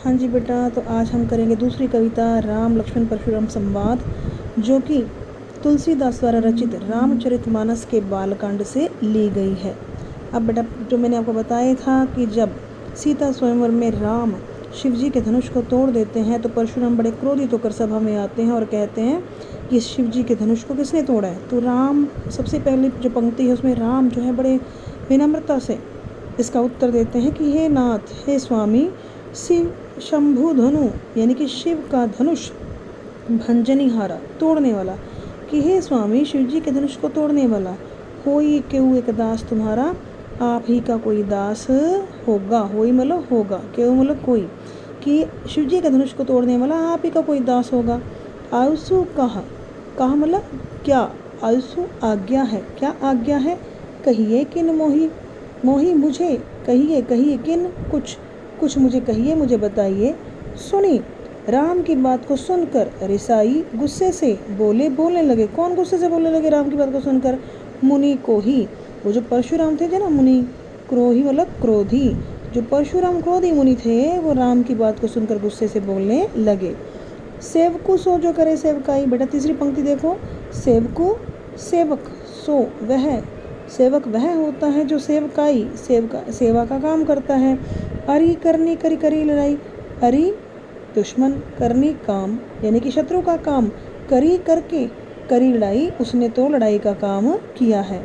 हाँ जी बेटा, तो आज हम करेंगे दूसरी कविता राम लक्ष्मण परशुराम संवाद, जो कि तुलसीदास द्वारा रचित रामचरितमानस के बालकांड से ली गई है। अब बेटा, जो मैंने आपको बताया था कि जब सीता स्वयंवर में राम शिवजी के धनुष को तोड़ देते हैं तो परशुराम बड़े क्रोधित होकर सभा में आते हैं और कहते हैं कि शिवजी के धनुष को किसने तोड़ा है। तो राम, सबसे पहली जो पंक्ति है उसमें राम जो है बड़े विनम्रता से इसका उत्तर देते हैं कि हे नाथ, हे स्वामी, शिव शंभु धनु यानी कि शिव का धनुष भंजनीहारा, तोड़ने वाला, कि हे स्वामी शिवजी के धनुष को तोड़ने वाला, होई क्यों एक दास तुम्हारा, आप ही का कोई दास होगा। होई मतलब होगा, क्यों मतलब कोई, कि शिवजी के धनुष को तोड़ने वाला आप ही का कोई दास होगा। आयुसु कहा मतलब क्या, आयुसु आज्ञा है, क्या आज्ञा है, कहिए किन मोही, मोही मुझे, कहिए कहिए किन, कुछ मुझे कहिए, मुझे बताइए। सुनी राम की बात को सुनकर रिसाई गुस्से से बोलने लगे। कौन गुस्से से बोलने लगे राम की बात को सुनकर? मुनि को ही, वो जो परशुराम थे ना, मुनि क्रोही मतलब क्रोधी, जो परशुराम क्रोधी मुनि थे वो राम की बात को सुनकर गुस्से से बोलने लगे। सेवकु सो जो करे सेवकाई, बेटा तीसरी पंक्ति देखो, सेवकु सेवक, सो वह, सेवक वह होता है जो सेवकाई सेवा का काम करता है। अरि करनी करी लड़ाई, अरि दुश्मन, करनी काम यानी कि शत्रु का काम, करी करके करी लड़ाई, उसने तो लड़ाई का काम किया है।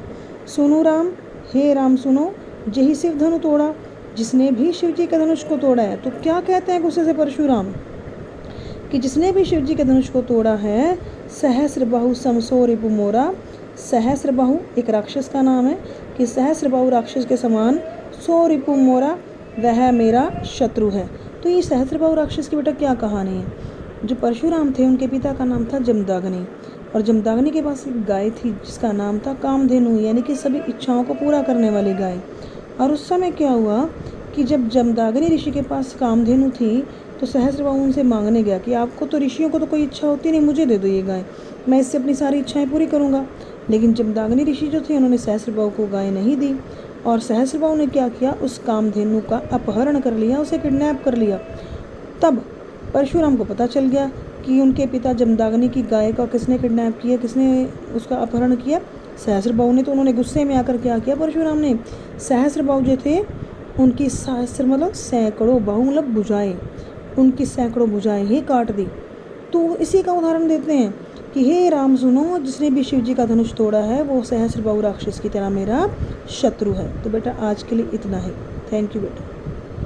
सुनो राम, हे राम सुनो, जही शिव धनु तोड़ा, जिसने भी शिव जी के धनुष को तोड़ा है। तो क्या कहते हैं गुस्से से परशुराम कि जिसने भी शिव जी के धनुष को तोड़ा है, सहस्र बाहु समसो रिपु मोरा, सहस्र बाहु एक राक्षस का नाम है कि सहस्र बाहु राक्षस के समान, सो रिपु मोरा वह मेरा शत्रु है। तो ये सहस्र बाहु राक्षस की बेटा क्या कहानी है? जो परशुराम थे उनके पिता का नाम था जमदाग्नि, और जमदाग्नि के पास एक गाय थी जिसका नाम था कामधेनु, यानी कि सभी इच्छाओं को पूरा करने वाली गाय। और उस समय क्या हुआ कि जब जमदाग्नि ऋषि के पास कामधेनु थी तो सहस्रबाहु उनसे मांगने गया कि आपको तो, ऋषियों को तो कोई इच्छा होती नहीं, मुझे दे दो ये गाय, मैं इससे अपनी सारी इच्छाएं पूरी करूंगा। लेकिन जमदाग्नि ऋषि जो थे उन्होंने सहस्रबाहु को गाय नहीं दी, और सहस्रबाहु ने क्या किया, उस कामधेनु का अपहरण कर लिया, उसे किडनैप कर लिया। तब परशुराम को पता चल गया कि उनके पिता जमदाग्नि की गाय का किसने किडनैप किया, किसने उसका अपहरण किया, सहस्रबाहु ने। तो उन्होंने गुस्से में आकर क्या किया परशुराम ने, सहस्रबाहु जो थे उनकी सहस्र मतलब सैकड़ों, बाहु मतलब भुजाएं, उनकी सैकड़ों भुजाएं ही काट दी। तो इसी का उदाहरण देते हैं कि हे राम सुनो, जिसने भी शिव जी का धनुष तोड़ा है वो सहस्र बाहु राक्षस की तरह मेरा शत्रु है। तो बेटा आज के लिए इतना ही। थैंक यू बेटा।